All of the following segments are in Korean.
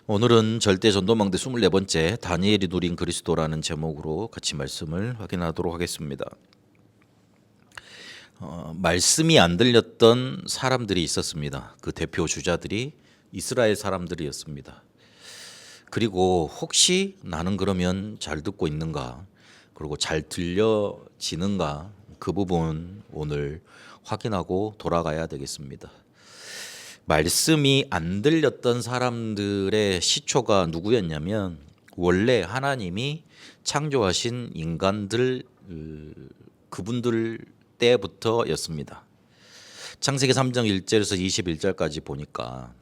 오늘은 절대 전도망대 24번째 다니엘이 누린 그리스도라는 제목으로 같이 말씀을 확인하도록 하겠습니다. 말씀이 안 들렸던 사람들이 있었습니다. 그 대표 주자들이 이스라엘 사람들이었습니다. 그리고 혹시 나는 그러면 잘 듣고 있는가, 그리고 잘 들려지는가, 그 부분 오늘 확인하고 돌아가야 되겠습니다. 말씀이 안 들렸던 사람들의 시초가 누구였냐면 원래 하나님이 창조하신 인간들, 그분들 때부터였습니다. 창세기 3장 1절에서 21절까지 보니까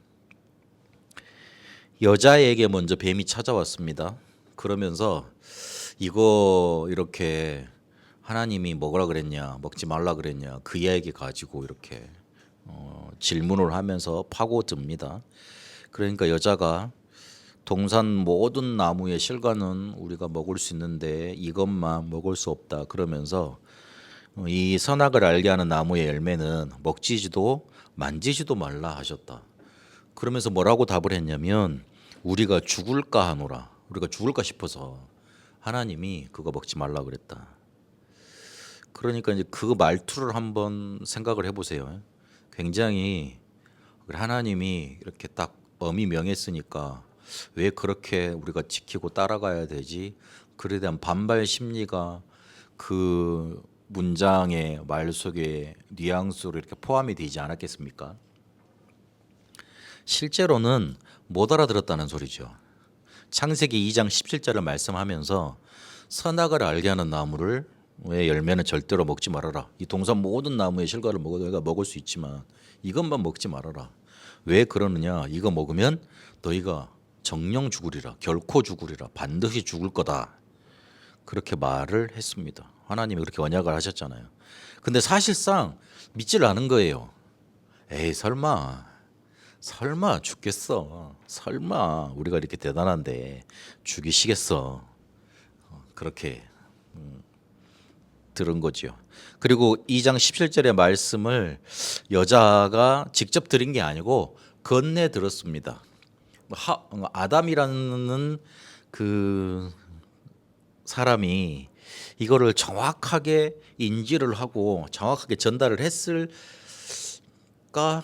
여자에게 먼저 뱀이 찾아왔습니다. 그러면서 이거 이렇게 하나님이 먹으라 그랬냐, 먹지 말라 그랬냐, 그 이야기 가지고 이렇게 질문을 하면서 파고듭니다. 그러니까 여자가 동산 모든 나무의 실과는 우리가 먹을 수 있는데 이것만 먹을 수 없다 그러면서 이 선악을 알게 하는 나무의 열매는 먹지도 만지지도 말라 하셨다. 그러면서 뭐라고 답을 했냐면 우리가 죽을까 하노라. 우리가 죽을까 싶어서 하나님이 그거 먹지 말라 그랬다. 그러니까 이제 그 말투를 한번 생각을 해보세요. 굉장히 하나님이 이렇게 딱 엄히 명했으니까 왜 그렇게 우리가 지키고 따라가야 되지? 그에 대한 반발 심리가 그 문장의 말 속에 뉘앙스로 이렇게 포함이 되지 않았겠습니까? 실제로는 못 알아들었다는 소리죠. 창세기 2장 17절을 말씀하면서 선악을 알게 하는 나무를 왜 열매는 절대로 먹지 말아라. 이 동산 모든 나무의 실과를 너희가 먹을 수 있지만 이것만 먹지 말아라. 왜 그러느냐? 이거 먹으면 너희가 정령 죽으리라. 결코 죽으리라. 반드시 죽을 거다. 그렇게 말을 했습니다. 하나님이 그렇게 언약을 하셨잖아요. 근데 사실상 믿질 않은 거예요. 에이 설마 죽겠어. 설마 우리가 이렇게 대단한데 죽이시겠어. 그렇게 들은 거죠. 그리고 2장 17절의 말씀을 여자가 직접 들은 게 아니고 건네 들었습니다. 아담이라는 그 사람이 이거를 정확하게 인지를 하고 정확하게 전달을 했을까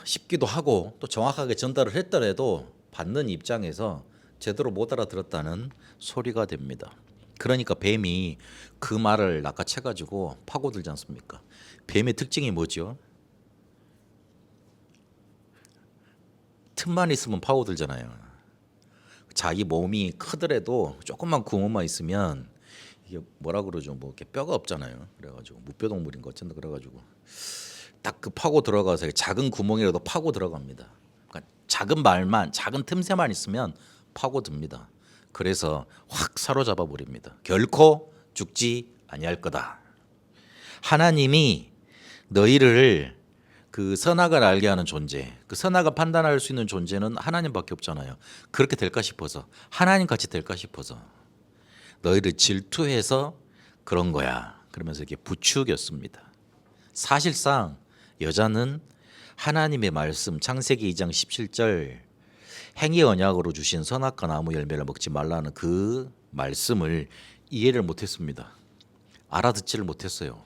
싶기도 하고 또 정확하게 전달을 했더라도 받는 입장에서 제대로 못 알아들었다는 소리가 됩니다. 그러니까 뱀이 그 말을 낚아채가지고 파고들지 않습니까? 뱀의 특징이 뭐죠? 틈만 있으면 파고들잖아요. 자기 몸이 크더라도 조금만 구멍만 있으면 이게 뭐라 그러죠? 뭐 이렇게 뼈가 없잖아요. 그래가지고 무뼈동물인 거 어쩐다 그래가지고 딱 그 파고 들어가서 작은 구멍이라도 파고 들어갑니다. 그러니까 작은 말만 작은 틈새만 있으면 파고듭니다. 그래서 확 사로잡아 버립니다. 결코 죽지 아니할 거다. 하나님이 너희를 그 선악을 알게 하는 존재, 그 선악을 판단할 수 있는 존재는 하나님밖에 없잖아요. 그렇게 될까 싶어서 하나님 같이 될까 싶어서 너희를 질투해서 그런 거야. 그러면서 이렇게 부추겼습니다. 사실상 여자는 하나님의 말씀 창세기 2장 17절 행위 언약으로 주신 선악과 나무 열매를 먹지 말라는 그 말씀을 이해를 못했습니다. 알아듣지를 못했어요.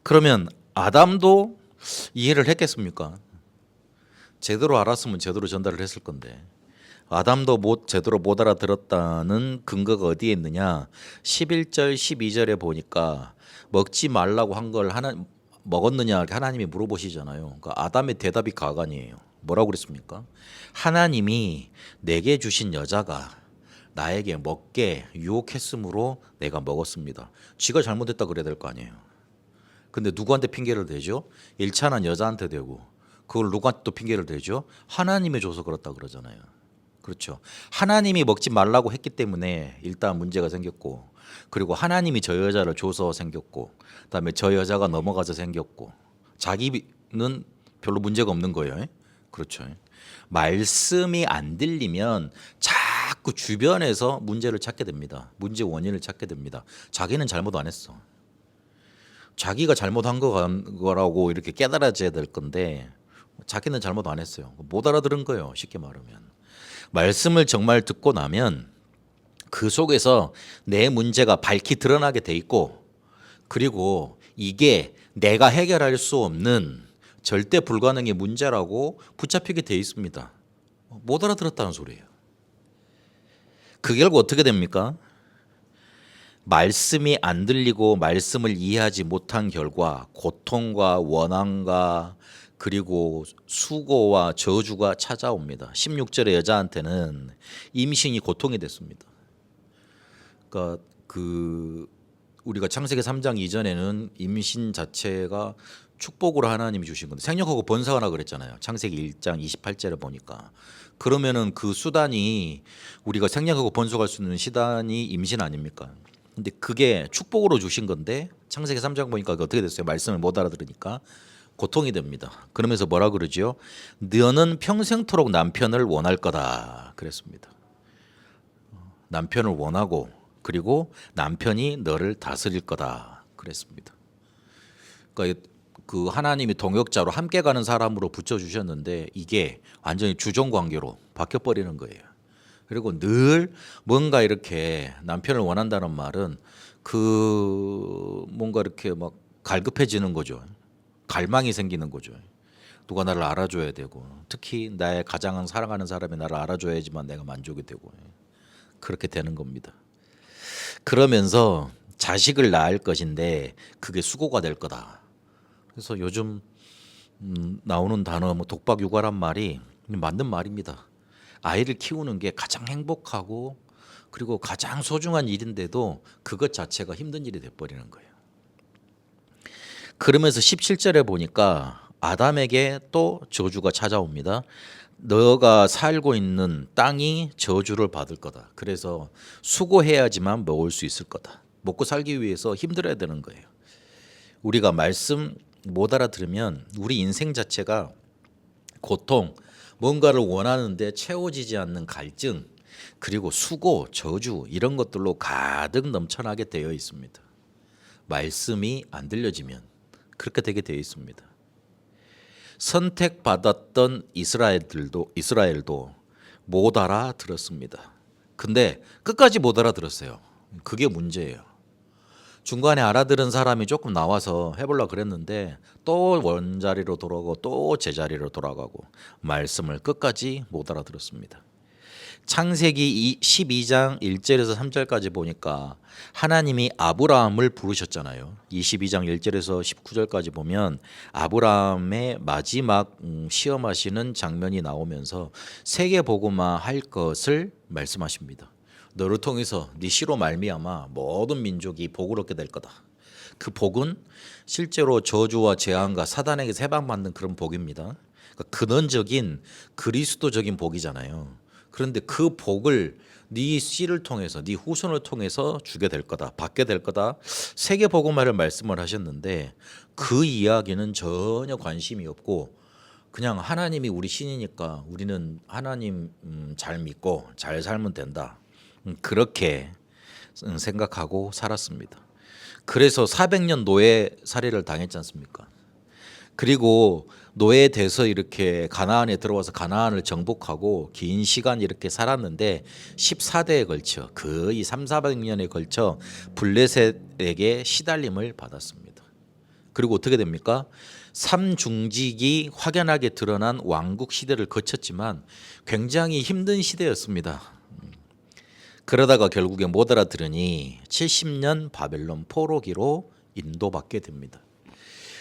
그러면 아담도 이해를 했겠습니까? 제대로 알았으면 제대로 전달을 했을 건데 아담도 제대로 못 알아들었다는 근거가 어디에 있느냐? 11절 12절에 보니까 먹지 말라고 한 걸 먹었느냐 하나님이 물어보시잖아요. 그러니까 아담의 대답이 가관이에요. 뭐라고 그랬습니까? 하나님이 내게 주신 여자가 나에게 먹게 유혹했으므로 내가 먹었습니다. 쥐가 잘못했다 그래야 될 거 아니에요. 근데 누구한테 핑계를 대죠? 1차는 여자한테 대고 그걸 누구한테 또 핑계를 대죠? 하나님이 줘서 그렇다 그러잖아요. 그렇죠. 하나님이 먹지 말라고 했기 때문에 일단 문제가 생겼고 그리고 하나님이 저 여자를 줘서 생겼고 그다음에 저 여자가 넘어가서 생겼고 자기는 별로 문제가 없는 거예요. 그렇죠. 말씀이 안 들리면 자꾸 주변에서 문제를 찾게 됩니다. 문제 원인을 찾게 됩니다. 자기는 잘못 안 했어. 자기가 잘못한 거라고 이렇게 깨달아져야 될 건데 자기는 잘못 안 했어요. 못 알아들은 거예요. 쉽게 말하면. 말씀을 정말 듣고 나면 그 속에서 내 문제가 밝히 드러나게 돼 있고, 그리고 이게 내가 해결할 수 없는 절대 불가능의 문제라고 붙잡히게 돼 있습니다. 못 알아들었다는 소리예요. 그 결과 어떻게 됩니까? 말씀이 안 들리고 말씀을 이해하지 못한 결과 고통과 원한과 그리고 수고와 저주가 찾아옵니다. 16절의 여자한테는 임신이 고통이 됐습니다. 그러니까 우리가 창세기 3장 이전에는 임신 자체가 축복으로 하나님이 주신 건데 생육하고 번성하라 그랬잖아요. 창세기 1장 28절에 보니까. 그러면은 그 수단이 우리가 생육하고 번성할 수 있는 시단이 임신 아닙니까? 근데 그게 축복으로 주신 건데 창세기 3장 보니까 어떻게 됐어요? 말씀을 못 알아들으니까 고통이 됩니다. 그러면서 뭐라 그러지요? 너는 평생토록 남편을 원할 거다 그랬습니다. 남편을 원하고 그리고 남편이 너를 다스릴 거다 그랬습니다. 그러니까 그 하나님이 동역자로 함께 가는 사람으로 붙여주셨는데 이게 완전히 주종 관계로 바뀌어버리는 거예요. 그리고 늘 뭔가 이렇게 남편을 원한다는 말은 뭔가 이렇게 막 갈급해지는 거죠. 갈망이 생기는 거죠. 누가 나를 알아줘야 되고 특히 나의 가장 사랑하는 사람이 나를 알아줘야지만 내가 만족이 되고 그렇게 되는 겁니다. 그러면서 자식을 낳을 것인데 그게 수고가 될 거다. 그래서 요즘 나오는 단어 독박 육아란 말이 맞는 말입니다. 아이를 키우는 게 가장 행복하고 그리고 가장 소중한 일인데도 그것 자체가 힘든 일이 돼버리는 거예요. 그러면서 17절에 보니까 아담에게 또 저주가 찾아옵니다. 너가 살고 있는 땅이 저주를 받을 거다. 그래서 수고해야지만 먹을 수 있을 거다. 먹고 살기 위해서 힘들어야 되는 거예요. 우리가 말씀 못 알아들으면 우리 인생 자체가 고통, 뭔가를 원하는데 채워지지 않는 갈증, 그리고 수고, 저주 이런 것들로 가득 넘쳐나게 되어 있습니다. 말씀이 안 들려지면 그렇게 되게 되어 있습니다. 선택받았던 이스라엘도 못 알아들었습니다. 근데 끝까지 못 알아들었어요. 그게 문제예요. 중간에 알아들은 사람이 조금 나와서 해보려고 그랬는데 또 원자리로 돌아가고 또 제자리로 돌아가고 말씀을 끝까지 못 알아들었습니다. 창세기 12장 1절에서 3절까지 보니까 하나님이 아브라함을 부르셨잖아요. 22장 1절에서 19절까지 보면 아브라함의 마지막 시험하시는 장면이 나오면서 세계복음화 할 것을 말씀하십니다. 너를 통해서 네 씨로 말미암아 모든 민족이 복을 얻게 될 거다. 그 복은 실제로 저주와 재앙과 사단에게서 해방받는 그런 복입니다. 그러니까 근원적인 그리스도적인 복이잖아요. 그런데 그 복을 네 씨를 통해서 네 후손을 통해서 주게 될 거다. 받게 될 거다. 세계복음화를 말씀을 하셨는데 그 이야기는 전혀 관심이 없고 그냥 하나님이 우리 신이니까 우리는 하나님 잘 믿고 잘 살면 된다. 그렇게 생각하고 살았습니다. 그래서 400년 노예 살해를 당했지 않습니까? 그리고 노예돼서 이렇게 가나안에 들어와서 가나안을 정복하고 긴 시간 이렇게 살았는데 14대에 걸쳐 거의 300~400년에 걸쳐 블레셋에게 시달림을 받았습니다. 그리고 어떻게 됩니까? 삼중직이 확연하게 드러난 왕국 시대를 거쳤지만 굉장히 힘든 시대였습니다. 그러다가 결국에 못 알아들으니 70년 바벨론 포로기로 인도받게 됩니다.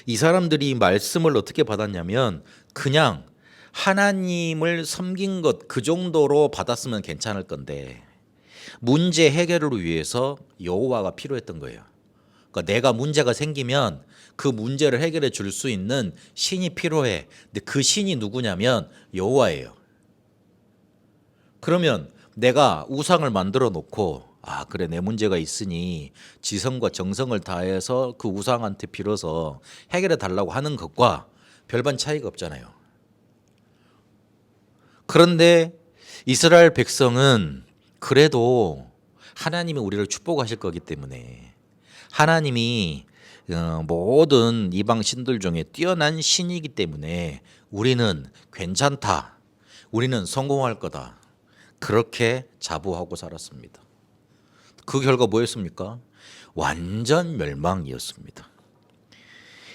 이 사람들이 말씀을 어떻게 받았냐면 그냥 하나님을 섬긴 것 그 정도로 받았으면 괜찮을 건데 문제 해결을 위해서 여호와가 필요했던 거예요. 그러니까 내가 문제가 생기면 그 문제를 해결해 줄 수 있는 신이 필요해. 근데 그 신이 누구냐면 여호와예요. 그러면 내가 우상을 만들어 놓고 그래 내 문제가 있으니 지성과 정성을 다해서 그 우상한테 빌어서 해결해 달라고 하는 것과 별반 차이가 없잖아요. 그런데 이스라엘 백성은 그래도 하나님이 우리를 축복하실 거기 때문에 하나님이 모든 이방 신들 중에 뛰어난 신이기 때문에 우리는 괜찮다. 우리는 성공할 거다. 그렇게 자부하고 살았습니다. 그 결과 뭐였습니까? 완전 멸망이었습니다.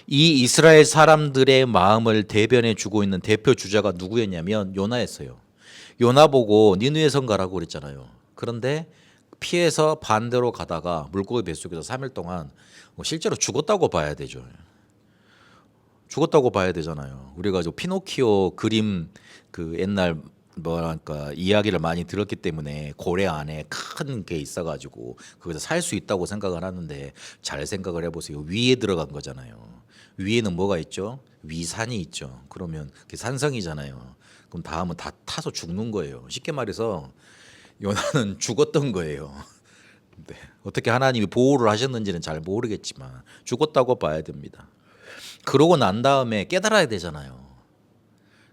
이 이스라엘 사람들의 마음을 대변해 주고 있는 대표 주자가 누구였냐면 요나였어요. 요나 보고 니느웨 성 가라고 그랬잖아요. 그런데 피해서 반대로 가다가 물고기 뱃속에서 3일 동안 실제로 죽었다고 봐야 되죠. 죽었다고 봐야 되잖아요. 우리가 저 피노키오 그림 그 옛날 뭐랄까 이야기를 많이 들었기 때문에 고래 안에 큰 게 있어가지고 거기서 살 수 있다고 생각을 하는데 잘 생각을 해보세요. 위에 들어간 거잖아요. 위에는 뭐가 있죠? 위산이 있죠. 그러면 그게 산성이잖아요. 그럼 다음은 다 타서 죽는 거예요. 쉽게 말해서 요나는 죽었던 거예요. 네. 어떻게 하나님이 보호를 하셨는지는 잘 모르겠지만 죽었다고 봐야 됩니다. 그러고 난 다음에 깨달아야 되잖아요.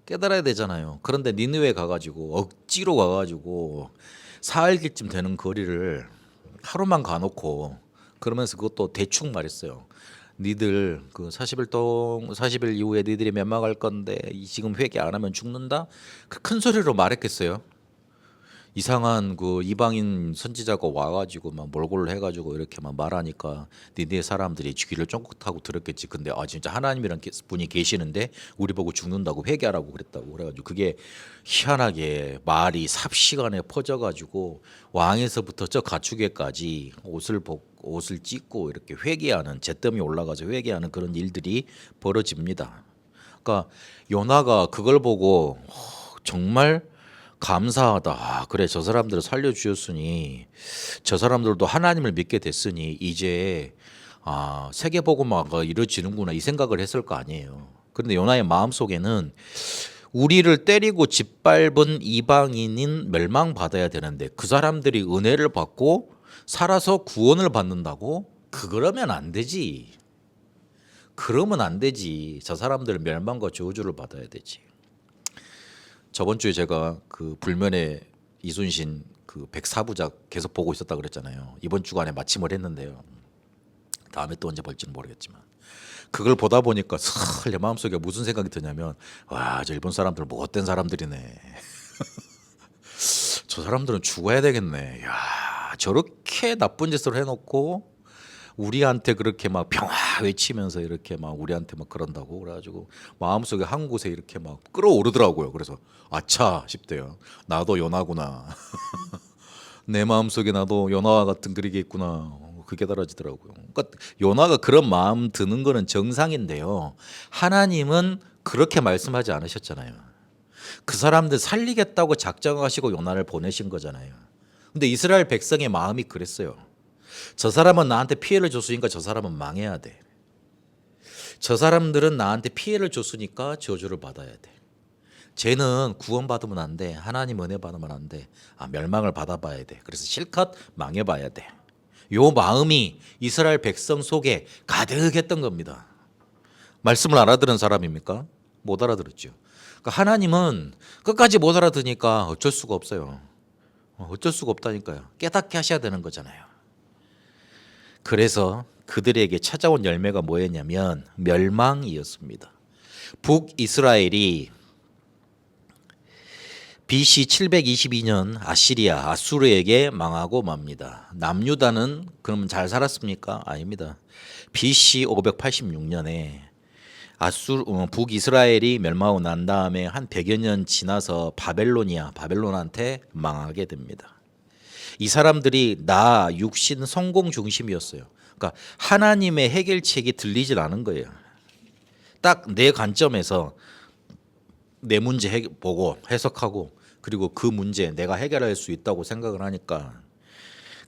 깨달아야 되잖아요. 그런데 니느웨 가가지고 억지로 가가지고 사흘쯤 되는 거리를 하루만 가놓고 그러면서 그것도 대충 말했어요. 니들 그 40일 이후에 니들이 멸망할 건데 지금 회개 안 하면 죽는다. 그 큰 소리로 말했겠어요. 이상한 그 이방인 선지자가 와가지고 막 몰골을 해가지고 이렇게 막 말하니까 니네 사람들이 귀를 쫑긋하고 들었겠지. 근데 아 진짜 하나님이란 분이 계시는데 우리 보고 죽는다고 회개하라고 그랬다고 그래가지고 그게 희한하게 말이 삽시간에 퍼져가지고 왕에서부터 저 가축에까지 옷을 찢고 이렇게 회개하는 잿더미 올라가서 회개하는 그런 일들이 벌어집니다. 그러니까 요나가 그걸 보고 정말 감사하다. 아, 그래 저 사람들을 살려주셨으니 저 사람들도 하나님을 믿게 됐으니 이제 세계복음화가 이루어지는구나 이 생각을 했을 거 아니에요. 그런데 요나의 마음속에는 우리를 때리고 짓밟은 이방인인 멸망받아야 되는데 그 사람들이 은혜를 받고 살아서 구원을 받는다고? 그러면 안 되지. 그러면 안 되지. 저 사람들 멸망과 저주를 받아야 되지. 저번 주에 제가 그 불면의 이순신 그 104부작 계속 보고 있었다 그랬잖아요. 이번 주간에 마침을 했는데요. 다음에 또 언제 볼지는 모르겠지만 그걸 보다 보니까 내 마음속에 무슨 생각이 드냐면 와, 저 일본 사람들 못된 사람들이네. 저 사람들은 죽어야 되겠네. 야, 저렇게 나쁜 짓을 해놓고 우리한테 그렇게 막 평화 외치면서 이렇게 막 우리한테 막 그런다고 그래가지고 마음속에 한 곳에 이렇게 막 끌어오르더라고요. 그래서 아차 싶대요. 나도 요나구나. 내 마음속에 나도 요나와 같은 그리게 있구나. 그게 달라지더라고요. 그러니까 요나가 그런 마음 드는 거는 정상인데요. 하나님은 그렇게 말씀하지 않으셨잖아요. 그 사람들 살리겠다고 작정하시고 요나를 보내신 거잖아요. 근데 이스라엘 백성의 마음이 그랬어요. 저 사람은 나한테 피해를 줬으니까 저 사람은 망해야 돼. 저 사람들은 나한테 피해를 줬으니까 저주를 받아야 돼. 쟤는 구원받으면 안 돼. 하나님 은혜 받으면 안 돼. 멸망을 받아봐야 돼. 그래서 실컷 망해봐야 돼. 요 마음이 이스라엘 백성 속에 가득했던 겁니다. 말씀을 알아들은 사람입니까? 못 알아들었죠. 그러니까 하나님은 끝까지 못 알아듣으니까 어쩔 수가 없어요. 어쩔 수가 없다니까요. 깨닫게 하셔야 되는 거잖아요. 그래서 그들에게 찾아온 열매가 뭐였냐면 멸망이었습니다. 북이스라엘이 BC 722년 아수르에게 망하고 맙니다. 남유다는 그러면 잘 살았습니까? 아닙니다. BC 586년에 북이스라엘이 멸망하고 난 다음에 한 100여 년 지나서 바벨론한테 망하게 됩니다. 이 사람들이 나 육신 성공 중심이었어요. 그러니까 하나님의 해결책이 들리질 않은 거예요. 딱 내 관점에서 내 문제 보고 해석하고 그리고 그 문제 내가 해결할 수 있다고 생각을 하니까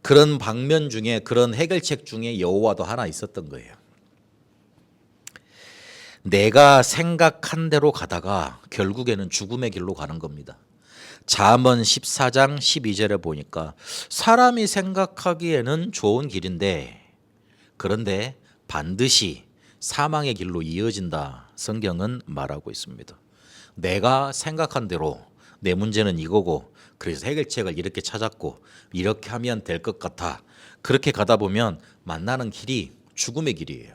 그런 방면 중에 그런 해결책 중에 여호와도 하나 있었던 거예요. 내가 생각한 대로 가다가 결국에는 죽음의 길로 가는 겁니다. 잠언 14장 12절에 보니까 사람이 생각하기에는 좋은 길인데 그런데 반드시 사망의 길로 이어진다. 성경은 말하고 있습니다. 내가 생각한 대로 내 문제는 이거고 그래서 해결책을 이렇게 찾았고 이렇게 하면 될 것 같아. 그렇게 가다 보면 만나는 길이 죽음의 길이에요.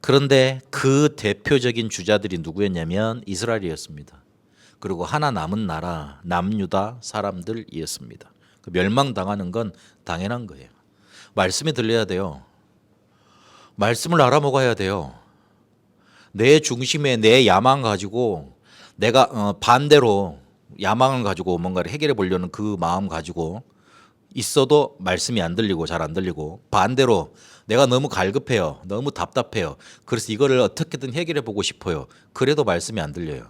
그런데 그 대표적인 주자들이 누구였냐면 이스라엘이었습니다. 그리고 하나 남은 나라 남유다 사람들이었습니다. 멸망당하는 건 당연한 거예요. 말씀이 들려야 돼요. 말씀을 알아먹어야 돼요. 내 중심에 내 야망 가지고 내가 반대로 야망을 가지고 뭔가를 해결해 보려는 그 마음 가지고 있어도 말씀이 안 들리고 잘 안 들리고, 반대로 내가 너무 갈급해요. 너무 답답해요. 그래서 이거를 어떻게든 해결해 보고 싶어요. 그래도 말씀이 안 들려요.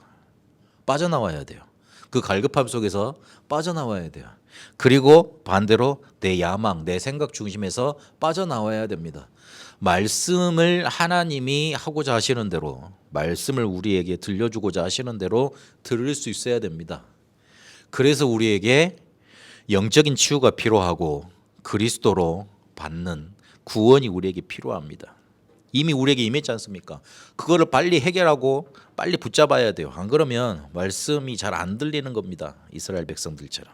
빠져나와야 돼요. 그 갈급함 속에서 빠져나와야 돼요. 그리고 반대로 내 야망, 내 생각 중심에서 빠져나와야 됩니다. 말씀을 하나님이 하고자 하시는 대로, 말씀을 우리에게 들려주고자 하시는 대로 들을 수 있어야 됩니다. 그래서 우리에게 영적인 치유가 필요하고 그리스도로 받는 구원이 우리에게 필요합니다. 이미 우리에게 임했지 않습니까? 그거를 빨리 해결하고 빨리 붙잡아야 돼요. 안 그러면 말씀이 잘 안 들리는 겁니다. 이스라엘 백성들처럼.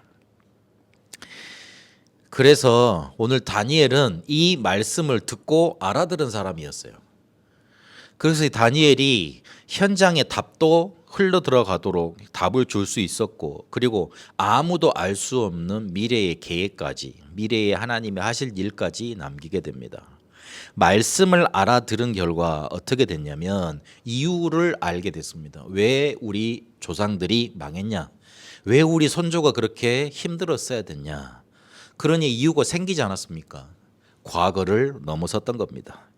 그래서 오늘 다니엘은 이 말씀을 듣고 알아들은 사람이었어요. 그래서 이 다니엘이 현장의 답도 흘러 들어가도록 답을 줄 수 있었고, 그리고 아무도 알 수 없는 미래의 계획까지, 미래의 하나님이 하실 일까지 남기게 됩니다. 말씀을 알아들은 결과 어떻게 됐냐면 이유를 알게 됐습니다. 왜 우리 조상들이 망했냐? 왜 우리 선조가 그렇게 힘들었어야 됐냐? 그러니 이유가 생기지 않았습니까? 과거를 넘어섰던 겁니다.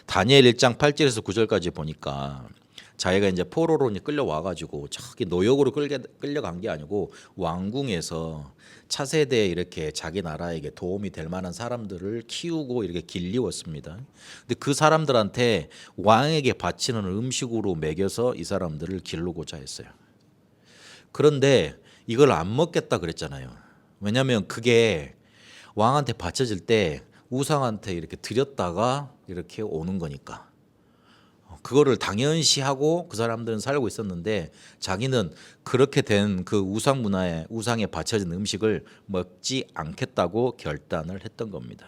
다니엘 1장 8절에서 9절까지 보니까 자기가 이제 포로로 끌려와가지고 저기 노역으로 끌려간 게 아니고 왕궁에서 차세대에 이렇게 자기 나라에게 도움이 될 만한 사람들을 키우고 이렇게 길리웠습니다. 근데 그 사람들한테 왕에게 바치는 음식으로 먹여서 이 사람들을 기르고자 했어요. 그런데 이걸 안 먹겠다 그랬잖아요. 왜냐하면 그게 왕한테 바쳐질 때 우상한테 이렇게 드렸다가 이렇게 오는 거니까. 그거를 당연시하고 그 사람들은 살고 있었는데 자기는 그렇게 된 그 우상 문화에, 우상에 바쳐진 음식을 먹지 않겠다고 결단을 했던 겁니다.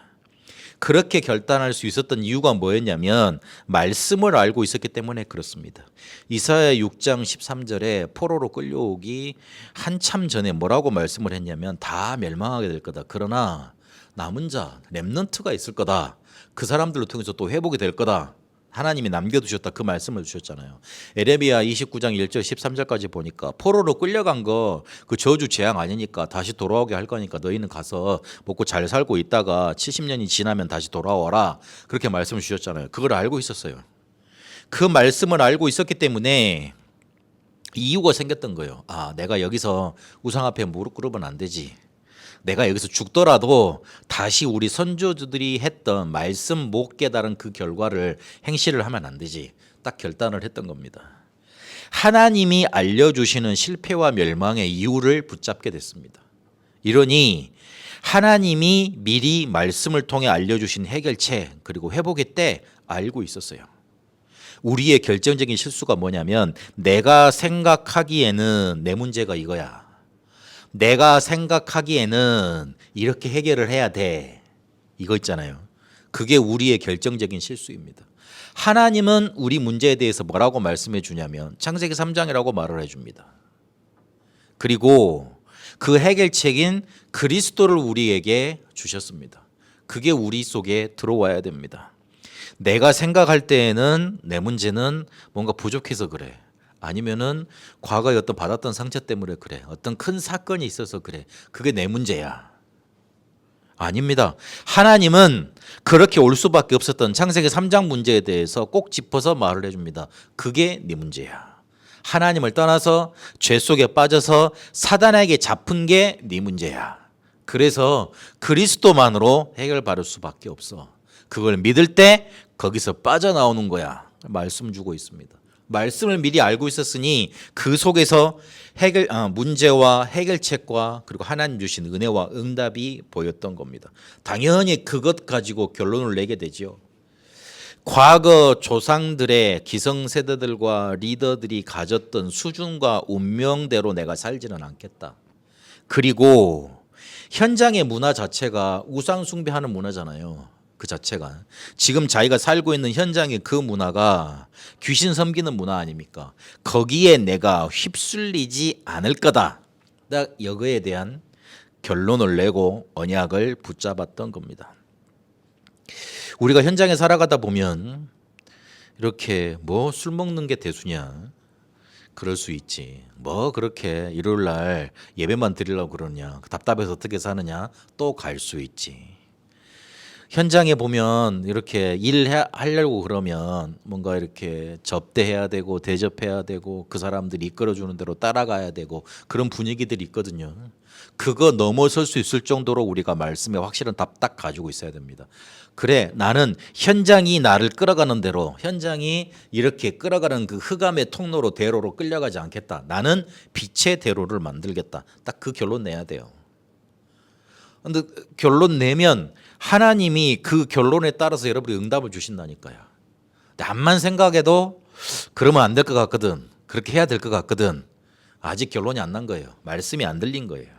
그렇게 결단할 수 있었던 이유가 뭐였냐면 말씀을 알고 있었기 때문에 그렇습니다. 이사야 6장 13절에 포로로 끌려오기 한참 전에 뭐라고 말씀을 했냐면 다 멸망하게 될 거다. 그러나 남은 자, 렘넌트가 있을 거다. 그 사람들을 통해서 또 회복이 될 거다. 하나님이 남겨두셨다, 그 말씀을 주셨잖아요. 에레미야 29장 1절 13절까지 보니까 포로로 끌려간 거 그 저주 재앙 아니니까 다시 돌아오게 할 거니까 너희는 가서 먹고 잘 살고 있다가 70년이 지나면 다시 돌아와라, 그렇게 말씀을 주셨잖아요. 그걸 알고 있었어요. 그 말씀을 알고 있었기 때문에 이유가 생겼던 거예요. 아, 내가 여기서 우상 앞에 무릎 꿇으면 안 되지. 내가 여기서 죽더라도 다시 우리 선조들이 했던 말씀 못 깨달은 그 결과를 행실을 하면 안 되지. 딱 결단을 했던 겁니다. 하나님이 알려주시는 실패와 멸망의 이유를 붙잡게 됐습니다. 이러니 하나님이 미리 말씀을 통해 알려주신 해결책 그리고 회복의 때 알고 있었어요. 우리의 결정적인 실수가 뭐냐면 내가 생각하기에는 내 문제가 이거야. 내가 생각하기에는 이렇게 해결을 해야 돼. 이거 있잖아요. 그게 우리의 결정적인 실수입니다. 하나님은 우리 문제에 대해서 뭐라고 말씀해 주냐면 창세기 3장이라고 말을 해줍니다. 그리고 그 해결책인 그리스도를 우리에게 주셨습니다. 그게 우리 속에 들어와야 됩니다. 내가 생각할 때에는 내 문제는 뭔가 부족해서 그래. 아니면은 과거에 어떤 받았던 상처 때문에 그래. 어떤 큰 사건이 있어서 그래. 그게 내 문제야. 아닙니다. 하나님은 그렇게 올 수밖에 없었던 창세기 3장 문제에 대해서 꼭 짚어서 말을 해줍니다. 그게 네 문제야. 하나님을 떠나서 죄 속에 빠져서 사단에게 잡힌 게 네 문제야. 그래서 그리스도만으로 해결받을 수밖에 없어. 그걸 믿을 때 거기서 빠져나오는 거야. 말씀 주고 있습니다. 말씀을 미리 알고 있었으니 그 속에서 문제와 해결책과 그리고 하나님 주신 은혜와 응답이 보였던 겁니다. 당연히 그것 가지고 결론을 내게 되죠. 과거 조상들의 기성세대들과 리더들이 가졌던 수준과 운명대로 내가 살지는 않겠다. 그리고 현장의 문화 자체가 우상 숭배하는 문화잖아요. 그 자체가 지금 자기가 살고 있는 현장의 그 문화가 귀신 섬기는 문화 아닙니까? 거기에 내가 휩쓸리지 않을 거다. 딱 여기에 대한 결론을 내고 언약을 붙잡았던 겁니다. 우리가 현장에 살아가다 보면 이렇게 뭐 술 먹는 게 대수냐? 그럴 수 있지. 뭐 그렇게 일요일 날 예배만 드리려고 그러냐? 답답해서 어떻게 사느냐? 또 갈 수 있지. 현장에 보면 이렇게 일하려고 그러면 뭔가 이렇게 접대해야 되고 대접해야 되고 그 사람들이 이끌어주는 대로 따라가야 되고 그런 분위기들이 있거든요. 그거 넘어설 수 있을 정도로 우리가 말씀에 확실한 답 딱 가지고 있어야 됩니다. 그래, 나는 현장이 나를 끌어가는 대로, 현장이 이렇게 끌어가는 그 흑암의 통로로 대로로 끌려가지 않겠다. 나는 빛의 대로를 만들겠다. 딱 그 결론 내야 돼요. 근데 결론 내면 하나님이 그 결론에 따라서 여러분이 응답을 주신다니까요. 남만 생각해도 그러면 안 될 것 같거든. 그렇게 해야 될 것 같거든. 아직 결론이 안 난 거예요. 말씀이 안 들린 거예요.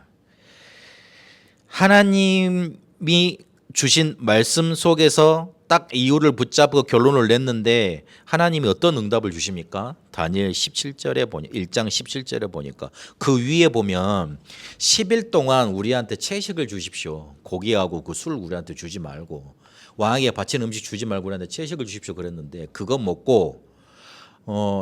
하나님이 주신 말씀 속에서 딱 이유를 붙잡고 결론을 냈는데 하나님이 어떤 응답을 주십니까? 다니엘 17절에 보니 1장 17절에 보니까 그 위에 보면 10일 동안 우리한테 채식을 주십시오. 고기하고 그 술 우리한테 주지 말고 왕에게 바친 음식 주지 말고 우리한테 채식을 주십시오 그랬는데 그거 먹고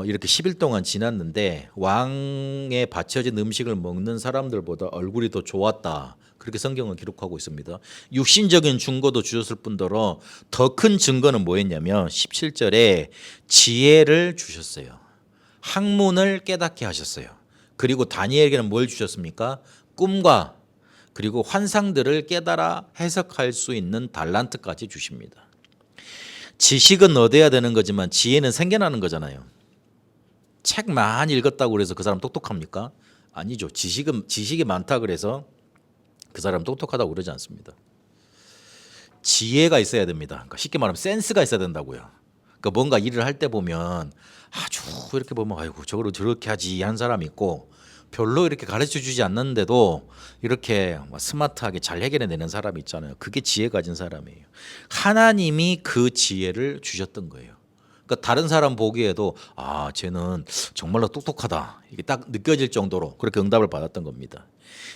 이렇게 10일 동안 지났는데 왕에 바쳐진 음식을 먹는 사람들보다 얼굴이 더 좋았다. 그렇게 성경은 기록하고 있습니다. 육신적인 증거도 주셨을 뿐더러 더 큰 증거는 뭐였냐면 17절에 지혜를 주셨어요. 학문을 깨닫게 하셨어요. 그리고 다니엘에게는 뭘 주셨습니까? 꿈과 그리고 환상들을 깨달아 해석할 수 있는 달란트까지 주십니다. 지식은 얻어야 되는 거지만 지혜는 생겨나는 거잖아요. 책 많이 읽었다고 그래서 그 사람 똑똑합니까? 아니죠. 지식이 많다 그래서 그 사람 똑똑하다고 그러지 않습니다. 지혜가 있어야 됩니다. 그러니까 쉽게 말하면 센스가 있어야 된다고요. 그러니까 뭔가 일을 할 때 보면 아주 이렇게 보면 아이고 저거를 저렇게 하지 한 사람이 있고 별로 이렇게 가르쳐 주지 않는데도 이렇게 스마트하게 잘 해결해내는 사람이 있잖아요. 그게 지혜 가진 사람이에요. 하나님이 그 지혜를 주셨던 거예요. 그러니까 다른 사람 보기에도 아 쟤는 정말로 똑똑하다 이게 딱 느껴질 정도로 그렇게 응답을 받았던 겁니다.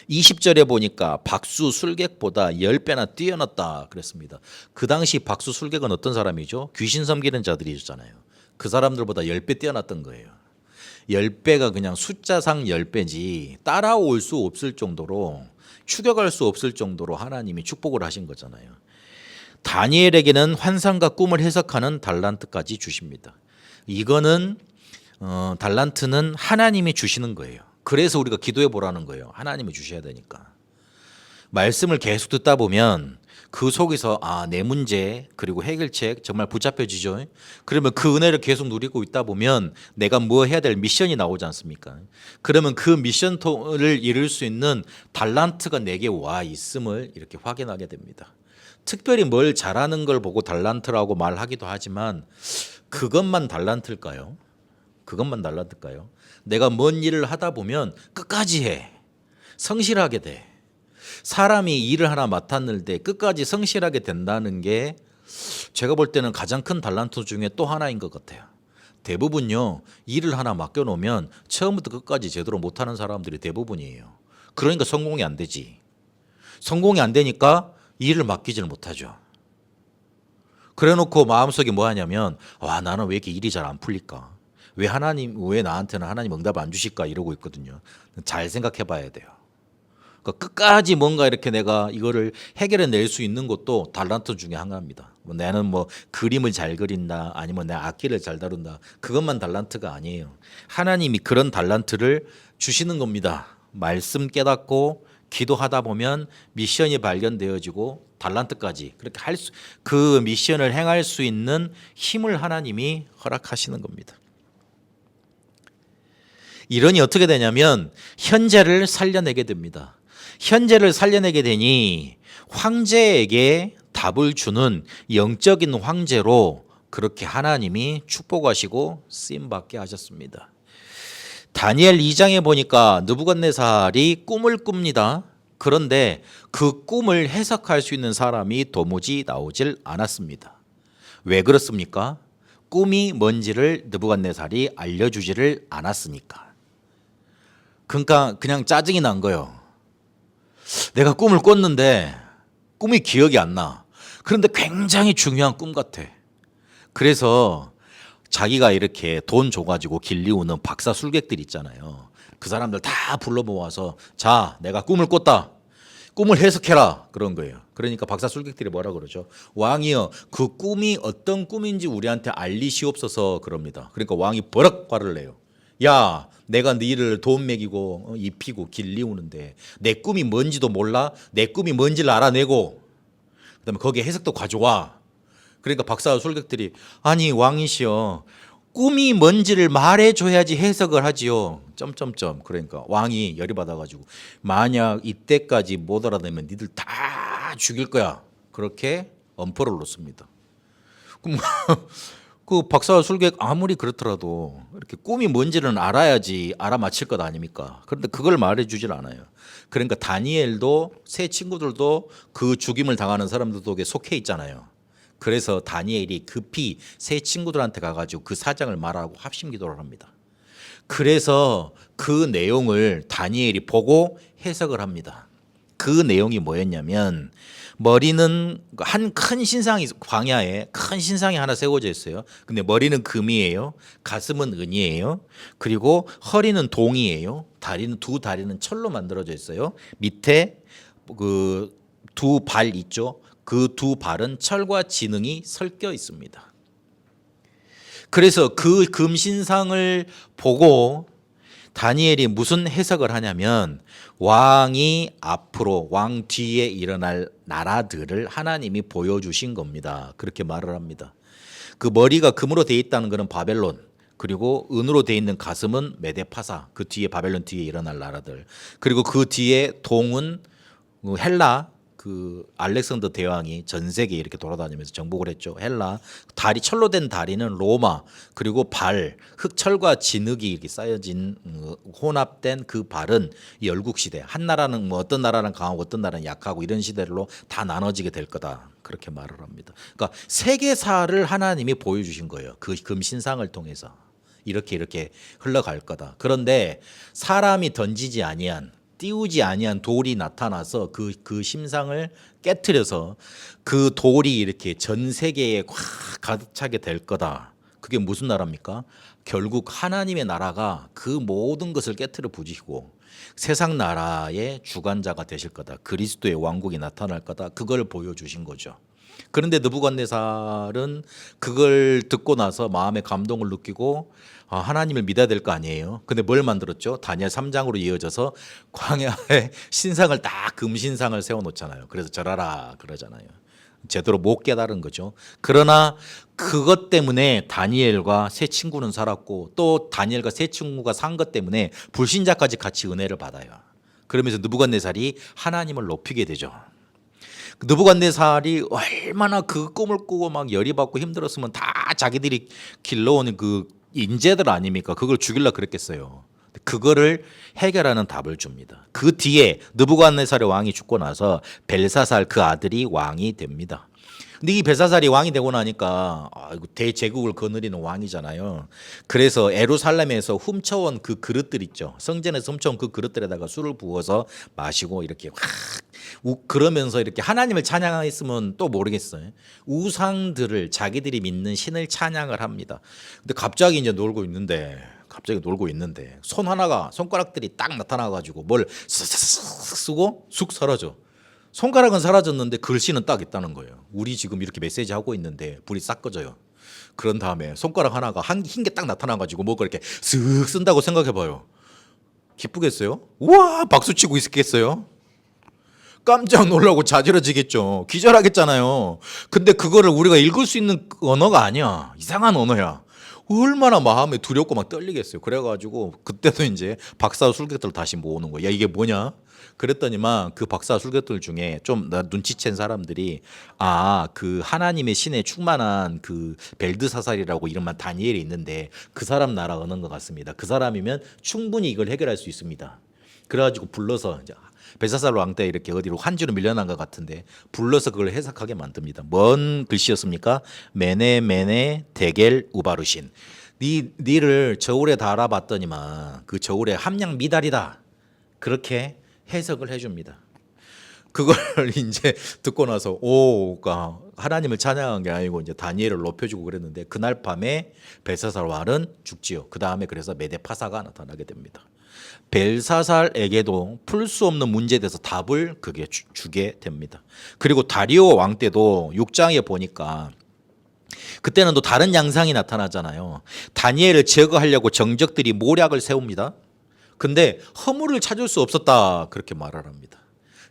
20절에 보니까 박수 술객보다 10배나 뛰어났다 그랬습니다. 그 당시 박수 술객은 어떤 사람이죠? 귀신 섬기는 자들이잖아요. 그 사람들보다 10배 뛰어났던 거예요. 10배가 그냥 숫자상 10배지 따라올 수 없을 정도로 추격할 수 없을 정도로 하나님이 축복을 하신 거잖아요. 다니엘에게는 환상과 꿈을 해석하는 달란트까지 주십니다. 이거는 달란트는 하나님이 주시는 거예요. 그래서 우리가 기도해 보라는 거예요. 하나님이 주셔야 되니까. 말씀을 계속 듣다 보면 그 속에서 내 문제 그리고 해결책 정말 붙잡혀지죠. 그러면 그 은혜를 계속 누리고 있다 보면 내가 뭐 해야 될 미션이 나오지 않습니까? 그러면 그 미션을 이룰 수 있는 달란트가 내게 와 있음을 이렇게 확인하게 됩니다. 특별히 뭘 잘하는 걸 보고 달란트라고 말하기도 하지만 그것만 달란트일까요? 그것만 달란트일까요? 내가 뭔 일을 하다 보면 끝까지 해. 성실하게 돼. 사람이 일을 하나 맡았는데 끝까지 성실하게 된다는 게 제가 볼 때는 가장 큰 달란트 중에 또 하나인 것 같아요. 대부분요. 일을 하나 맡겨놓으면 처음부터 끝까지 제대로 못하는 사람들이 대부분이에요. 그러니까 성공이 안 되지. 성공이 안 되니까 일을 맡기지를 못하죠. 그래놓고 마음속에 뭐 하냐면 나는 왜 이렇게 일이 잘 안 풀릴까? 왜 나한테는 하나님 응답 안 주실까? 이러고 있거든요. 잘 생각해 봐야 돼요. 그러니까 끝까지 뭔가 이렇게 내가 이거를 해결해 낼 수 있는 것도 달란트 중에 하나입니다. 나는 그림을 잘 그린다 아니면 내 악기를 잘 다룬다 그것만 달란트가 아니에요. 하나님이 그런 달란트를 주시는 겁니다. 말씀 깨닫고 기도하다 보면 미션이 발견되어지고 달란트까지 그렇게 그 미션을 행할 수 있는 힘을 하나님이 허락하시는 겁니다. 이러니 어떻게 되냐면 현재를 살려내게 됩니다. 현재를 살려내게 되니 황제에게 답을 주는 영적인 황제로 그렇게 하나님이 축복하시고 쓰임받게 하셨습니다. 다니엘 2장에 보니까 느부갓네살이 꿈을 꿉니다. 그런데 그 꿈을 해석할 수 있는 사람이 도무지 나오질 않았습니다. 왜 그렇습니까? 꿈이 뭔지를 느부갓네살이 알려주지를 않았으니까. 그러니까 그냥 짜증이 난 거예요. 내가 꿈을 꿨는데 꿈이 기억이 안 나. 그런데 굉장히 중요한 꿈 같아. 그래서 자기가 이렇게 돈 줘가지고 길리우는 박사 술객들 있잖아요. 그 사람들 다 불러 모아서 자, 내가 꿈을 꿨다. 꿈을 해석해라. 그런 거예요. 그러니까 박사 술객들이 뭐라 그러죠? 왕이여, 그 꿈이 어떤 꿈인지 우리한테 알리시옵소서 그럽니다. 그러니까 왕이 버럭 화를 내요. 야, 내가 너희를 돈 먹이고 입히고 길리우는데 내 꿈이 뭔지도 몰라? 내 꿈이 뭔지를 알아내고 그다음에 거기에 해석도 가져와. 그러니까 박사 술객들이 아니 왕이시여, 꿈이 뭔지를 말해줘야지 해석을 하지요. 점점점. 그러니까 왕이 열이 받아가지고 만약 이때까지 못 알아내면 니들 다 죽일 거야. 그렇게 엄포를 놓습니다. 그럼 그 박사 술객 아무리 그렇더라도 이렇게 꿈이 뭔지는 알아야지 알아맞힐 것 아닙니까? 그런데 그걸 말해주질 않아요. 그러니까 다니엘도 새 친구들도 그 죽임을 당하는 사람들 속에 속해 있잖아요. 그래서 다니엘이 급히 새 친구들한테 가가지고 그 사정을 말하고 합심 기도를 합니다. 그래서 그 내용을 다니엘이 보고 해석을 합니다. 그 내용이 뭐였냐면 머리는 한 큰 신상이 광야에 큰 신상이 하나 세워져 있어요. 근데 머리는 금이에요. 가슴은 은이에요. 그리고 허리는 동이에요. 다리는 두 다리는 철로 만들어져 있어요. 밑에 그 두 발 있죠. 그 두 발은 철과 진흥이 섞여 있습니다. 그래서 그 금신상을 보고 다니엘이 무슨 해석을 하냐면 왕이 앞으로 왕 뒤에 일어날 나라들을 하나님이 보여주신 겁니다. 그렇게 말을 합니다. 그 머리가 금으로 되어 있다는 것은 바벨론, 그리고 은으로 되어 있는 가슴은 메데파사, 그 뒤에 바벨론 뒤에 일어날 나라들, 그리고 그 뒤에 동은 헬라, 그 알렉산더 대왕이 전 세계에 이렇게 돌아다니면서 정복을 했죠. 헬라. 다리 철로 된 다리는 로마, 그리고 발 흑철과 진흙이 이렇게 쌓여진 혼합된 그 발은 열국 시대. 한 나라는 뭐 어떤 나라는 강하고 어떤 나라는 약하고 이런 시대로 다 나눠지게 될 거다. 그렇게 말을 합니다. 그러니까 세계사를 하나님이 보여주신 거예요. 그 금신상을 통해서 이렇게 흘러갈 거다. 그런데 사람이 던지지 아니한, 띄우지 아니한 돌이 나타나서 그 심상을 깨트려서 그 돌이 이렇게 전 세계에 꽉 가득 차게 될 거다. 그게 무슨 나라입니까? 결국 하나님의 나라가 그 모든 것을 깨트려 부수시고 세상 나라의 주관자가 되실 거다. 그리스도의 왕국이 나타날 거다. 그걸 보여주신 거죠. 그런데 느부갓네살은 그걸 듣고 나서 마음에 감동을 느끼고 하나님을 믿어야 될 거 아니에요. 근데 뭘 만들었죠? 다니엘 3장으로 이어져서 광야에 신상을 딱 금신상을 세워놓잖아요. 그래서 절하라 그러잖아요. 제대로 못 깨달은 거죠. 그러나 그것 때문에 다니엘과 세 친구는 살았고 또 다니엘과 세 친구가 산 것 때문에 불신자까지 같이 은혜를 받아요. 그러면서 느부갓네살이 하나님을 높이게 되죠. 느부갓네살이 얼마나 그 꿈을 꾸고 막 열이 받고 힘들었으면 다 자기들이 길러오는 그 인재들 아닙니까? 그걸 죽이려고 그랬겠어요. 그거를 해결하는 답을 줍니다. 그 뒤에 느부갓네살의 왕이 죽고 나서 벨사살 그 아들이 왕이 됩니다. 근데 이 벨사살이 왕이 되고 나니까 대제국을 거느리는 왕이잖아요. 그래서 예루살렘에서 훔쳐온 그 그릇들 있죠. 성전에서 훔쳐온 그 그릇들에다가 술을 부어서 마시고 이렇게 그러면서 이렇게 하나님을 찬양했으면 또 모르겠어요. 우상들을 자기들이 믿는 신을 찬양을 합니다. 근데 갑자기 이제 놀고 있는데 손 하나가 손가락들이 딱 나타나가지고 뭘 쓰고 쑥 사라져. 손가락은 사라졌는데 글씨는 딱 있다는 거예요. 우리 지금 이렇게 메시지 하고 있는데 불이 싹 꺼져요. 그런 다음에 손가락 하나가 흰 게 딱 나타나가지고 뭐 그렇게 쓱 쓴다고 생각해봐요. 기쁘겠어요? 우와 박수 치고 있겠어요? 깜짝 놀라고 자지러지겠죠. 기절하겠잖아요. 근데 그거를 우리가 읽을 수 있는 언어가 아니야. 이상한 언어야. 얼마나 마음에 두렵고 막 떨리겠어요. 그래가지고 그때도 이제 박사 술객들 다시 모으는 거야. 야 이게 뭐냐? 그랬더니만 그 박사 술객들 중에 좀 눈치챈 사람들이 그 하나님의 신에 충만한 그 벨드사살이라고 이름만 다니엘이 있는데 그 사람 나라 언어인 것 같습니다. 그 사람이면 충분히 이걸 해결할 수 있습니다. 그래가지고 불러서 이제 벨사살 왕 때 이렇게 어디로 환주로 밀려난 것 같은데 불러서 그걸 해석하게 만듭니다. 뭔 글씨였습니까? 메네 메네 데겔 우바르신. 니를 저울에 달아봤더니만 그 저울에 함량 미달이다. 그렇게 해석을 해줍니다. 그걸 이제 듣고 나서 오가 하나님을 찬양한 게 아니고 이제 다니엘을 높여주고 그랬는데 그날 밤에 벨사살 왕은 죽지요. 그 다음에 그래서 메데파사가 나타나게 됩니다. 벨사살에게도 풀 수 없는 문제에 대해서 답을 그게 주게 됩니다. 그리고 다리오 왕 때도 6장에 보니까 그때는 또 다른 양상이 나타나잖아요. 다니엘을 제거하려고 정적들이 모략을 세웁니다. 근데 허물을 찾을 수 없었다 그렇게 말을 합니다.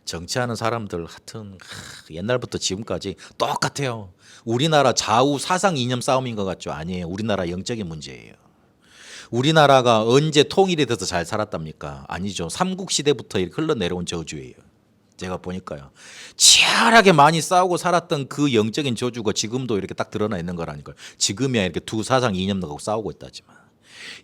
정치하는 사람들 하여튼 옛날부터 지금까지 똑같아요. 우리나라 좌우 사상 이념 싸움인 것 같죠? 아니에요. 우리나라 영적인 문제예요. 우리나라가 언제 통일이 돼서 잘 살았답니까? 아니죠. 삼국시대부터 흘러내려온 저주예요. 제가 보니까요. 치열하게 많이 싸우고 살았던 그 영적인 저주가 지금도 이렇게 딱 드러나 있는 거라니까요. 지금이야 이렇게 두 사상 이념 갖고 싸우고 있다지만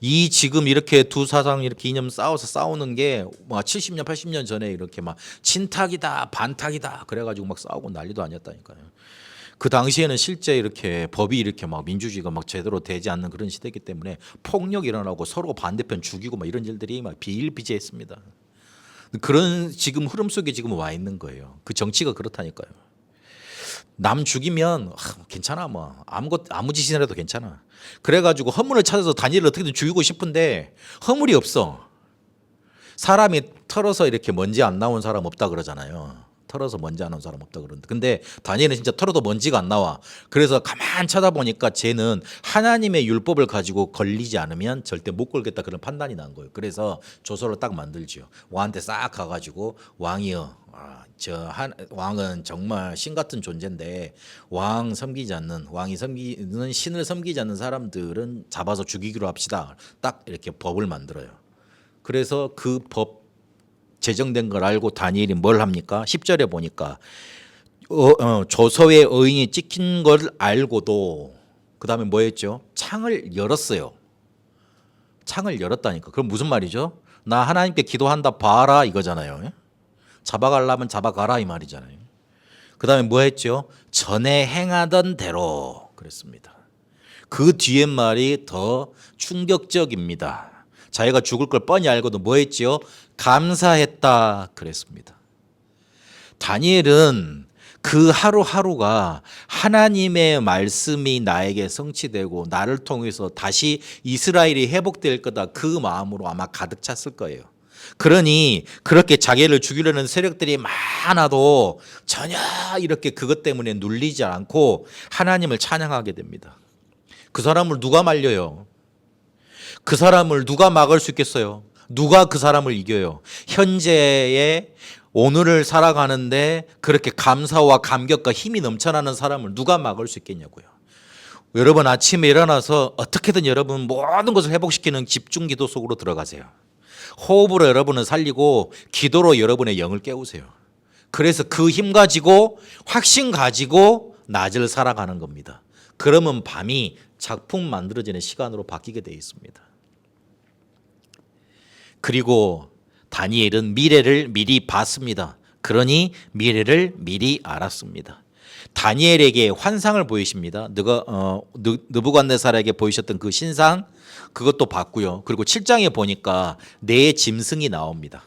이 지금 이렇게 두 사상 이렇게 이념 싸우는 게 막 70년 80년 전에 이렇게 막 친탁이다 반탁이다 그래가지고 막 싸우고 난리도 아니었다니까요. 그 당시에는 실제 이렇게 법이 이렇게 막 민주주의가 막 제대로 되지 않는 그런 시대이기 때문에 폭력이 일어나고 서로 반대편 죽이고 막 이런 일들이 막 비일비재했습니다. 그런 지금 흐름 속에 지금 와 있는 거예요. 그 정치가 그렇다니까요. 남 죽이면 괜찮아 뭐 아무 짓이라도 괜찮아. 그래가지고 허물을 찾아서 다니엘을 어떻게든 죽이고 싶은데 허물이 없어. 사람이 털어서 이렇게 먼지 안 나온 사람 없다 그러잖아요. 털어서 먼지 안 나온 사람 없다 그러는데 근데 다니엘은 진짜 털어도 먼지가 안 나와. 그래서 가만 쳐다보니까 쟤는 하나님의 율법을 가지고 걸리지 않으면 절대 못 걸겠다 그런 판단이 난 거예요. 그래서 조서를 딱 만들지요. 왕한테 싹 가가지고 왕이여 왕은 정말 신 같은 존재인데 왕이 섬기는 신을 섬기지 않는 사람들은 잡아서 죽이기로 합시다. 딱 이렇게 법을 만들어요. 그래서 그 법 제정된 걸 알고 다니엘이 뭘 합니까? 10절에 보니까 조서의 의인이 찍힌 걸 알고도 그 다음에 뭐 했죠? 창을 열었어요. 창을 열었다니까. 그럼 무슨 말이죠? 나 하나님께 기도한다 봐라 이거잖아요. 잡아가려면 잡아가라 이 말이잖아요. 그 다음에 뭐 했죠? 전에 행하던 대로 그랬습니다. 그 뒤에 말이 더 충격적입니다. 자기가 죽을 걸 뻔히 알고도 뭐 했지요? 감사했다 그랬습니다. 다니엘은 그 하루하루가 하나님의 말씀이 나에게 성취되고 나를 통해서 다시 이스라엘이 회복될 거다 그 마음으로 아마 가득 찼을 거예요. 그러니 그렇게 자기를 죽이려는 세력들이 많아도 전혀 이렇게 그것 때문에 눌리지 않고 하나님을 찬양하게 됩니다. 그 사람을 누가 말려요? 그 사람을 누가 막을 수 있겠어요? 누가 그 사람을 이겨요? 현재의 오늘을 살아가는데 그렇게 감사와 감격과 힘이 넘쳐나는 사람을 누가 막을 수 있겠냐고요. 여러분 아침에 일어나서 어떻게든 여러분 모든 것을 회복시키는 집중기도 속으로 들어가세요. 호흡으로 여러분을 살리고 기도로 여러분의 영을 깨우세요. 그래서 그 힘 가지고 확신 가지고 낮을 살아가는 겁니다. 그러면 밤이 작품 만들어지는 시간으로 바뀌게 되어 있습니다. 그리고 다니엘은 미래를 미리 봤습니다. 그러니 미래를 미리 알았습니다. 다니엘에게 환상을 보이십니다. 느부갓네살에게 보이셨던 그 신상 그것도 봤고요. 그리고 7장에 보니까 네 짐승이 나옵니다.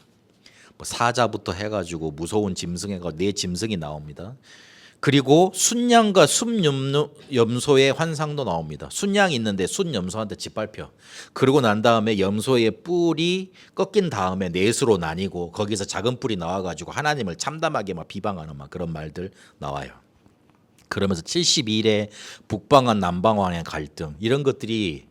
뭐 사자부터 해가지고 무서운 짐승에가 네 짐승이 나옵니다. 그리고 순양과 순염소의 환상도 나옵니다. 순양이 있는데 순염소한테 짓밟혀. 그러고 난 다음에 염소의 뿔이 꺾인 다음에 넷으로 나뉘고 거기서 작은 뿔이 나와가지고 하나님을 참담하게 막 비방하는 막 그런 말들 나와요. 그러면서 72일의 북방한 남방왕의 갈등 이런 것들이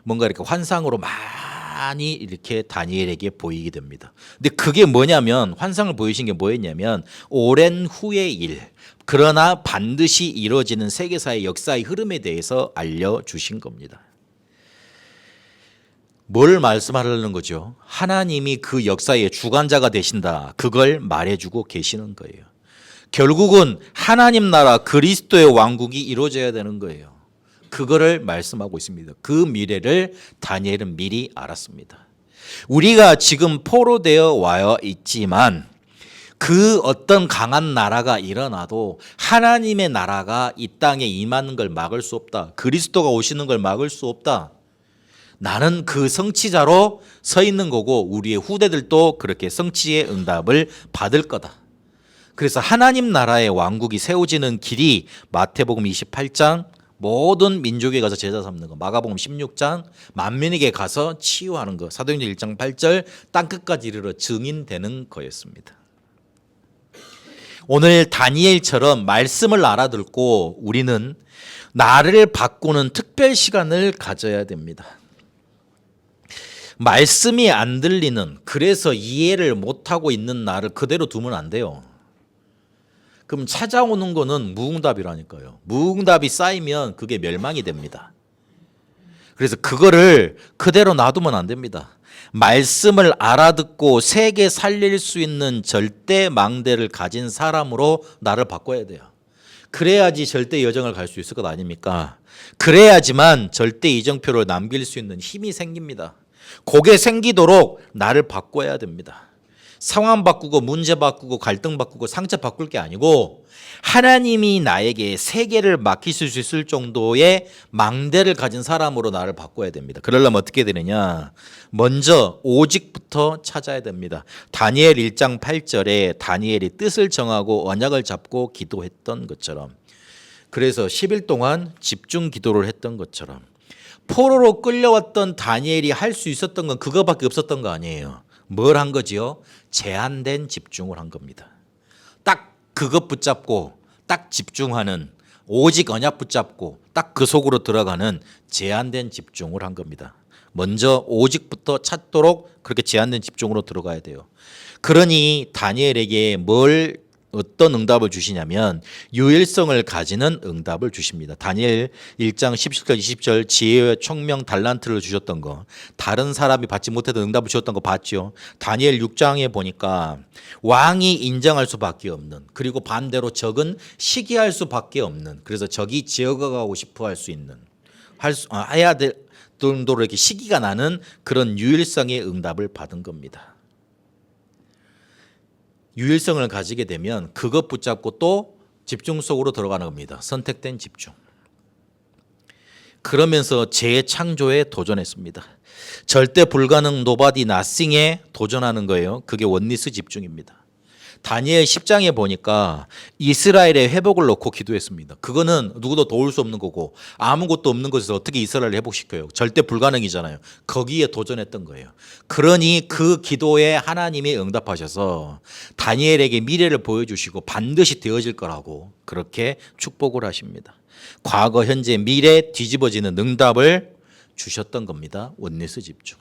뭔가 이렇게 환상으로 많이 이렇게 다니엘에게 보이게 됩니다. 근데 그게 뭐냐면 환상을 보이신 게 뭐였냐면 오랜 후의 일 그러나 반드시 이루어지는 세계사의 역사의 흐름에 대해서 알려주신 겁니다. 뭘 말씀하려는 거죠? 하나님이 그 역사의 주관자가 되신다. 그걸 말해주고 계시는 거예요. 결국은 하나님 나라 그리스도의 왕국이 이루어져야 되는 거예요. 그거를 말씀하고 있습니다. 그 미래를 다니엘은 미리 알았습니다. 우리가 지금 포로되어 와 있지만 그 어떤 강한 나라가 일어나도 하나님의 나라가 이 땅에 임하는 걸 막을 수 없다. 그리스도가 오시는 걸 막을 수 없다. 나는 그 성취자로 서 있는 거고 우리의 후대들도 그렇게 성취의 응답을 받을 거다. 그래서 하나님 나라의 왕국이 세워지는 길이 마태복음 28장 모든 민족에 가서 제자 삼는 거, 마가복음 16장 만민에게 가서 치유하는 거, 사도행전 1장 8절 땅끝까지 이르러 증인되는 거였습니다. 오늘 다니엘처럼 말씀을 알아듣고 우리는 나를 바꾸는 특별 시간을 가져야 됩니다. 말씀이 안 들리는, 그래서 이해를 못하고 있는 나를 그대로 두면 안 돼요. 그럼 찾아오는 거는 무응답이라니까요. 무응답이 쌓이면 그게 멸망이 됩니다. 그래서 그거를 그대로 놔두면 안 됩니다. 말씀을 알아듣고 세계 살릴 수 있는 절대 망대를 가진 사람으로 나를 바꿔야 돼요. 그래야지 절대 여정을 갈 수 있을 것 아닙니까? 그래야지만 절대 이정표를 남길 수 있는 힘이 생깁니다. 그게 생기도록 나를 바꿔야 됩니다. 상황 바꾸고 문제 바꾸고 갈등 바꾸고 상처 바꿀 게 아니고 하나님이 나에게 세계를 맡기실 수 있을 정도의 망대를 가진 사람으로 나를 바꿔야 됩니다. 그러려면 어떻게 되느냐? 먼저 오직부터 찾아야 됩니다. 다니엘 1장 8절에 다니엘이 뜻을 정하고 언약을 잡고 기도했던 것처럼, 그래서 10일 동안 집중 기도를 했던 것처럼, 포로로 끌려왔던 다니엘이 할 수 있었던 건 그거밖에 없었던 거 아니에요. 뭘 한 거지요? 제한된 집중을 한 겁니다. 딱 그것 붙잡고 딱 집중하는, 오직 언약 붙잡고 딱 그 속으로 들어가는 제한된 집중을 한 겁니다. 먼저 오직부터 찾도록 그렇게 제한된 집중으로 들어가야 돼요. 그러니 다니엘에게 어떤 응답을 주시냐면 유일성을 가지는 응답을 주십니다. 다니엘 1장 17절 20절 지혜와 총명 달란트를 주셨던 거, 다른 사람이 받지 못했던 응답을 주셨던 거 봤죠. 다니엘 6장에 보니까 왕이 인정할 수밖에 없는, 그리고 반대로 적은 시기할 수밖에 없는, 그래서 적이 지어가고 싶어 할 수 있는, 해야 될 정도로 이렇게 시기가 나는 그런 유일성의 응답을 받은 겁니다. 유일성을 가지게 되면 그것 붙잡고 또 집중 속으로 들어가는 겁니다. 선택된 집중. 그러면서 재창조에 도전했습니다. 절대 불가능 nobody nothing에 도전하는 거예요. 그게 원리스 집중입니다. 다니엘 10장에 보니까 이스라엘의 회복을 놓고 기도했습니다. 그거는 누구도 도울 수 없는 거고 아무것도 없는 곳에서 어떻게 이스라엘을 회복시켜요? 절대 불가능이잖아요. 거기에 도전했던 거예요. 그러니 그 기도에 하나님이 응답하셔서 다니엘에게 미래를 보여주시고 반드시 되어질 거라고 그렇게 축복을 하십니다. 과거, 현재, 미래 뒤집어지는 응답을 주셨던 겁니다. 원리스 집중.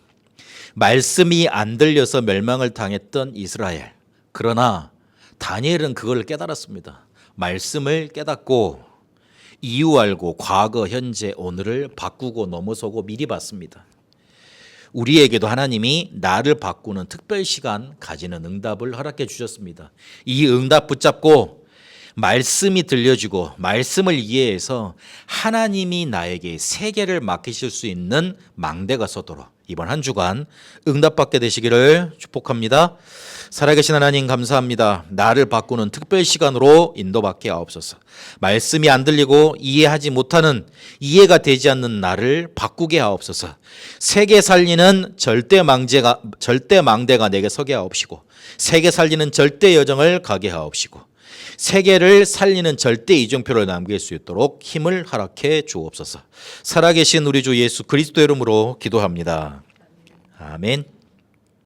말씀이 안 들려서 멸망을 당했던 이스라엘. 그러나 다니엘은 그걸 깨달았습니다. 말씀을 깨닫고 이유 알고 과거, 현재, 오늘을 바꾸고 넘어서고 미리 봤습니다. 우리에게도 하나님이 나를 바꾸는 특별 시간 가지는 응답을 허락해 주셨습니다. 이 응답 붙잡고 말씀이 들려지고 말씀을 이해해서 하나님이 나에게 세계를 맡기실 수 있는 망대가 서도록 이번 한 주간 응답받게 되시기를 축복합니다. 살아계신 하나님 감사합니다. 나를 바꾸는 특별 시간으로 인도받게 하옵소서. 말씀이 안 들리고 이해하지 못하는, 이해가 되지 않는 나를 바꾸게 하옵소서. 세계 살리는 절대 망대가 내게 서게 하옵시고, 세계 살리는 절대 여정을 가게 하옵시고, 세계를 살리는 절대 이정표를 남길 수 있도록 힘을 허락해 주옵소서. 살아계신 우리 주 예수 그리스도 이름으로 기도합니다. 아멘.